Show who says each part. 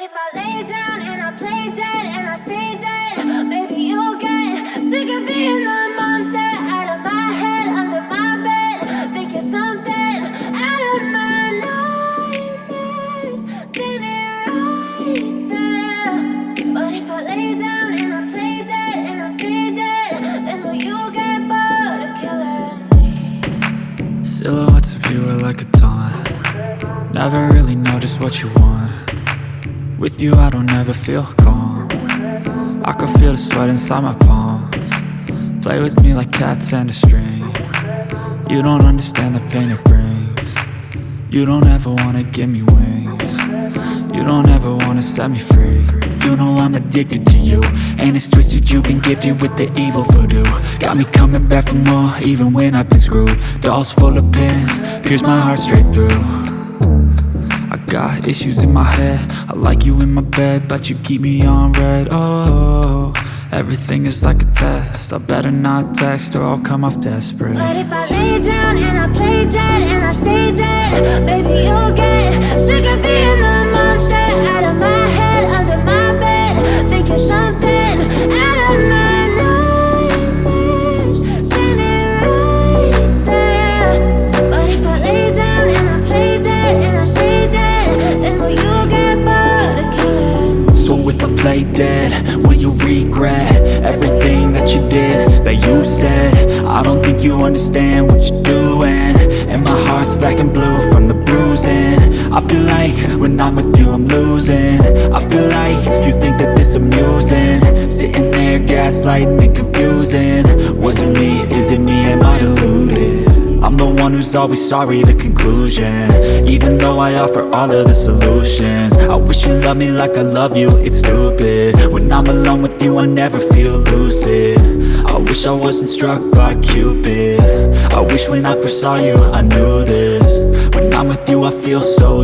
Speaker 1: if I lay down and I play dead and I stay dead, maybe you'll get sick of being the monster out of my head, under my bed. Think you're something out of my nightmares, standing right there. But if I lay down and I play dead and I stay dead, then will you get bored of killing me?
Speaker 2: Silhouettes of you are like a taunt. Never really know just what you want. With you I don't ever feel calm. I can feel the sweat inside my palms. Play with me like cats and a string. You don't understand the pain it brings. You don't ever wanna give me wings. You don't ever wanna set me free. You know I'm addicted to you, and it's twisted, you've been gifted with the evil voodoo. Got me coming back for more, even when I've been screwed. Dolls full of pins, pierce my heart straight through. I got issues in my head, I like you in my bed, but you keep me on red. Oh, everything is like a test, I better not text or I'll come off desperate.
Speaker 1: But if I lay down and I play dead and I stay dead, baby you'll get sick of being the monster out of my head, under my bed. Think you're something out of my nightmares, standing right there. But if I lay down and I play dead and I stay dead, then will you get bored of killing me?
Speaker 2: So if I play dead, will you regret everything that you did, that you said? I don't think you understand what you're doing, and my heart's black and blue from the bruising. I feel like when I'm with you I'm losing. I feel like you think that this amusing, sitting there gaslighting and confusing. Was it me? Is it me? Am I deluded? I'm the one who's always sorry, the conclusion, even though I offer all of the solutions. I wish you loved me like I love you, it's stupid. When I'm alone with you I never feel lucid. I wish I wasn't struck by Cupid. I wish when I first saw you I knew this. When I'm with you I feel so